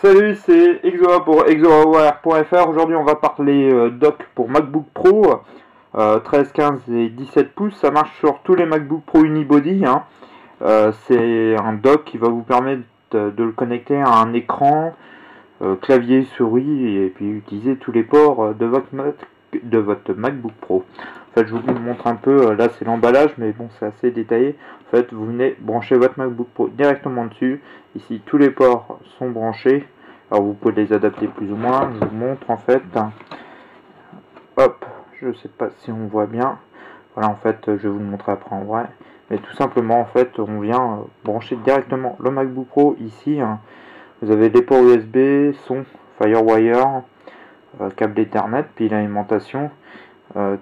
Salut, c'est Exoa pour exoaware.fr. Aujourd'hui, on va parler dock pour MacBook Pro 13, 15 et 17 pouces. Ça marche sur tous les MacBook Pro Unibody. C'est un dock qui va vous permettre de le connecter à un écran, clavier, souris et puis utiliser tous les ports de votre MacBook Pro. En fait, je vous montre un peu. Là, c'est l'emballage, mais bon, c'est assez détaillé. En fait, vous venez brancher votre MacBook Pro directement dessus. Ici, tous les ports sont branchés. Alors, vous pouvez les adapter plus ou moins. Je vous montre en fait. Hop, je sais pas si on voit bien. Voilà, en fait, je vais vous le montrer après en vrai. Mais tout simplement, en fait, on vient brancher directement le MacBook Pro ici. Vous avez les ports USB, son, FireWire, câble Ethernet, puis l'alimentation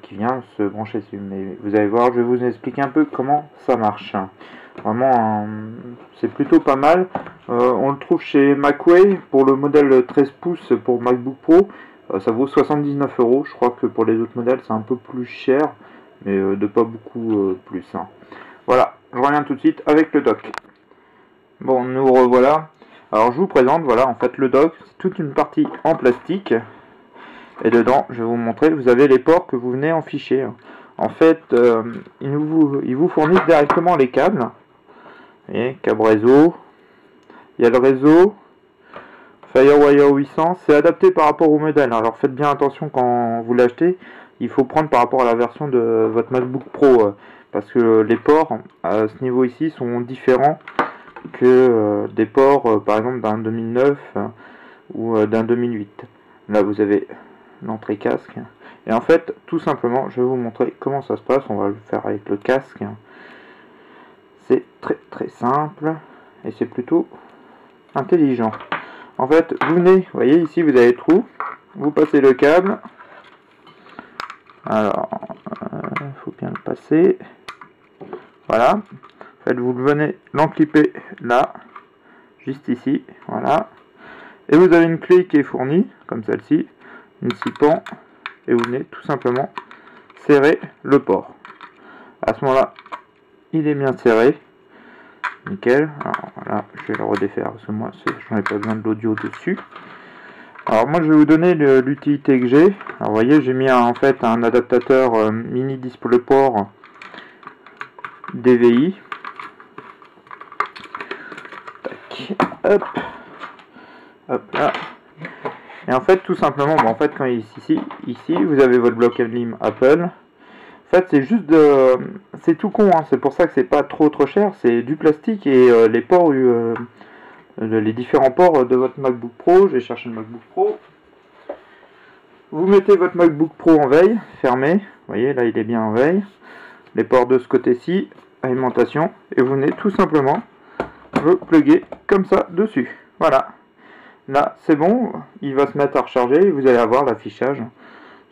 qui vient se brancher dessus. Mais vous allez voir, je vais vous expliquer un peu comment ça marche. Vraiment, c'est plutôt pas mal. On le trouve chez Macway pour le modèle 13 pouces pour MacBook Pro. Ça vaut 79 €. Je crois que pour les autres modèles, c'est un peu plus cher, mais de pas beaucoup plus. Voilà, je reviens tout de suite avec le dock. Bon, nous revoilà. Alors, je vous présente, voilà, en fait, le dock, c'est toute une partie en plastique. Et dedans, je vais vous montrer, vous avez les ports que vous venez en fichier. En fait, ils vous fournissent directement les câbles. Et câble réseau. Il y a le réseau. FireWire 800. C'est adapté par rapport au modèle. Alors faites bien attention quand vous l'achetez. Il faut prendre par rapport à la version de votre MacBook Pro. Parce que les ports à ce niveau ici sont différents que des ports par exemple d'un 2009 ou d'un 2008. Là vous avez l'entrée casque. Et en fait, tout simplement, je vais vous montrer comment ça se passe. On va le faire avec le casque. C'est très simple et c'est plutôt intelligent. En fait, vous venez, vous voyez ici, vous avez le trou. Vous passez le câble. Alors, il faut bien le passer. Voilà. En fait, vous venez l'enclipper là, juste ici. Voilà. Et vous avez une clé qui est fournie, comme celle-ci. Une 6 pans, et vous venez tout simplement serrer le port. À ce moment-là, il est bien serré, nickel. Alors voilà, je vais le redéfaire parce que moi, j'en ai pas besoin de l'audio dessus. Alors moi, je vais vous donner l'utilité que j'ai. Alors vous voyez, j'ai mis en fait un adaptateur mini DisplayPort DVI. Tac, hop, hop là. Et en fait, tout simplement, en fait, quand il est ici, vous avez votre bloc Elim Apple. En fait, c'est juste c'est tout con, c'est pour ça que c'est pas trop cher. C'est du plastique et les ports, les différents ports de votre MacBook Pro. Je vais chercher le MacBook Pro. Vous mettez votre MacBook Pro en veille, fermé. Vous voyez, là, il est bien en veille. Les ports de ce côté-ci, alimentation. Et vous venez tout simplement le plugger comme ça dessus. Voilà. Là, c'est bon, il va se mettre à recharger et vous allez avoir l'affichage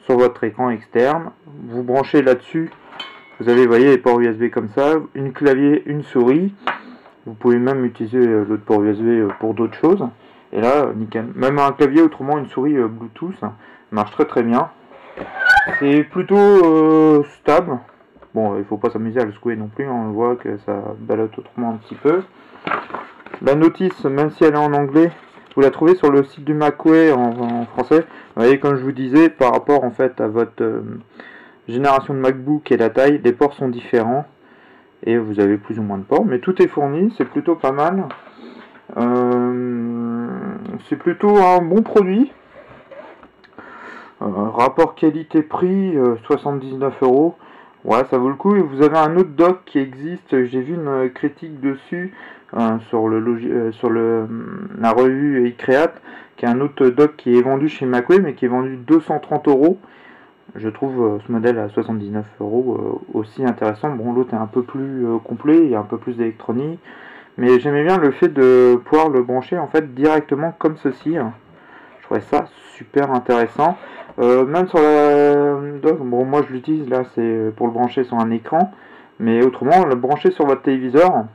sur votre écran externe. Vous branchez là-dessus, vous avez, vous voyez, les ports USB comme ça, une clavier, une souris. Vous pouvez même utiliser l'autre port USB pour d'autres choses. Et là, nickel. Même un clavier, autrement une souris Bluetooth, marche très bien. C'est plutôt stable. Bon, il faut pas s'amuser à le secouer non plus, on voit que ça ballotte autrement un petit peu. La notice, même si elle est en anglais, vous la trouvez sur le site du Macway en français. Vous voyez, comme je vous disais, par rapport en fait à votre génération de MacBook et la taille, les ports sont différents et vous avez plus ou moins de ports, mais tout est fourni, c'est plutôt pas mal. C'est plutôt un bon produit. Rapport qualité-prix, 79 €. Ouais, ça vaut le coup. Et vous avez un autre dock qui existe. J'ai vu une critique dessus sur la revue iCreate, qui est un autre dock qui est vendu chez Macway, mais qui est vendu 230 €. Je trouve ce modèle à 79 € aussi intéressant. Bon, l'autre est un peu plus complet, il y a un peu plus d'électronique, mais j'aimais bien le fait de pouvoir le brancher en fait directement comme ceci. Je trouvais ça super intéressant. Même sur la dock, bon, moi je l'utilise là, c'est pour le brancher sur un écran, mais autrement, le brancher sur votre téléviseur.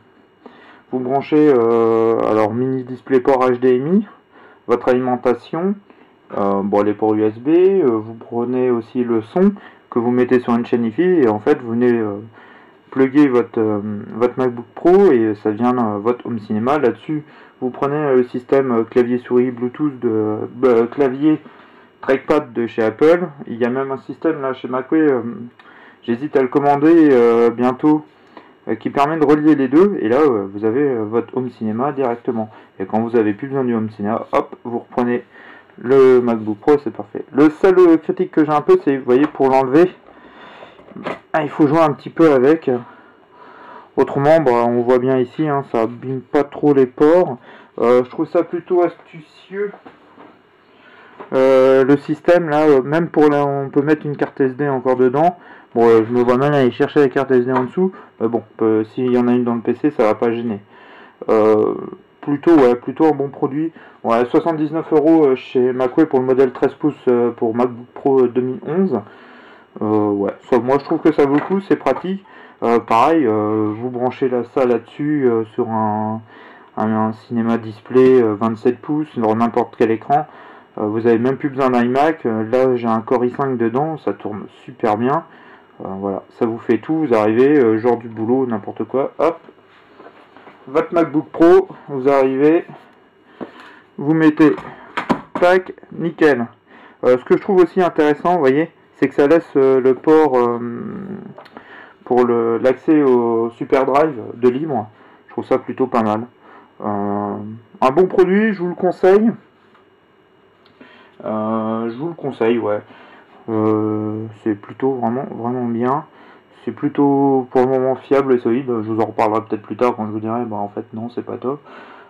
Vous branchez alors mini DisplayPort HDMI, votre alimentation, bon, les ports USB, vous prenez aussi le son que vous mettez sur une chaîne Wi-Fi et en fait vous venez pluguez votre MacBook Pro et ça devient votre home cinéma. Là-dessus, vous prenez le système clavier souris Bluetooth de clavier trackpad de chez Apple. Il y a même un système là chez Macway, j'hésite à le commander bientôt, qui permet de relier les deux, et là vous avez votre home cinéma directement. Et quand vous avez plus besoin du home cinéma, hop, vous reprenez le MacBook Pro, c'est parfait. Le seul critique que j'ai un peu, c'est, vous voyez, pour l'enlever, il faut jouer un petit peu avec. Autrement, bah, on voit bien ici, hein, ça abîme pas trop les ports. Je trouve ça plutôt astucieux. Le système là, même pour là, on peut mettre une carte SD encore dedans. Bon, je me vois mal aller chercher la carte SD en dessous. Bon, s'il y en a une dans le PC, ça va pas gêner. Plutôt un bon produit. Ouais, 79 € chez Macway pour le modèle 13 pouces pour MacBook Pro 2011. Ouais, moi je trouve que ça vaut le coup, c'est pratique. Pareil, vous branchez ça là-dessus sur un cinéma display 27 pouces sur n'importe quel écran. Vous avez même plus besoin d'iMac. Là j'ai un Core i5 dedans, ça tourne super bien. Voilà, ça vous fait tout, vous arrivez, genre du boulot, n'importe quoi, hop, votre MacBook Pro, vous arrivez, vous mettez, tac, nickel. Ce que je trouve aussi intéressant, vous voyez, c'est que ça laisse le port pour l'accès au Super Drive de libre. Je trouve ça plutôt pas mal. Un bon produit, je vous le conseille. Ouais. C'est plutôt vraiment bien. C'est plutôt pour le moment fiable et solide. Je vous en reparlerai peut-être plus tard quand je vous dirai bah en fait non, c'est pas top.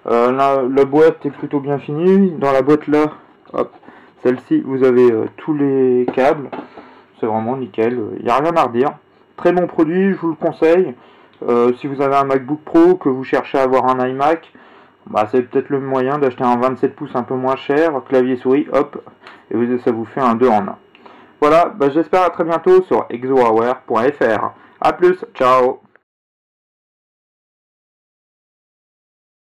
La boîte est plutôt bien finie. Dans la boîte là, hop, celle-ci, vous avez tous les câbles. C'est vraiment nickel. Il n'y a rien à redire. Très bon produit, je vous le conseille. Si vous avez un MacBook Pro, que vous cherchez à avoir un iMac, bah, c'est peut-être le moyen d'acheter un 27 pouces un peu moins cher, clavier souris, hop, et ça vous fait un 2 en 1. Voilà, bah, j'espère à très bientôt sur exohardware.fr. A plus, ciao.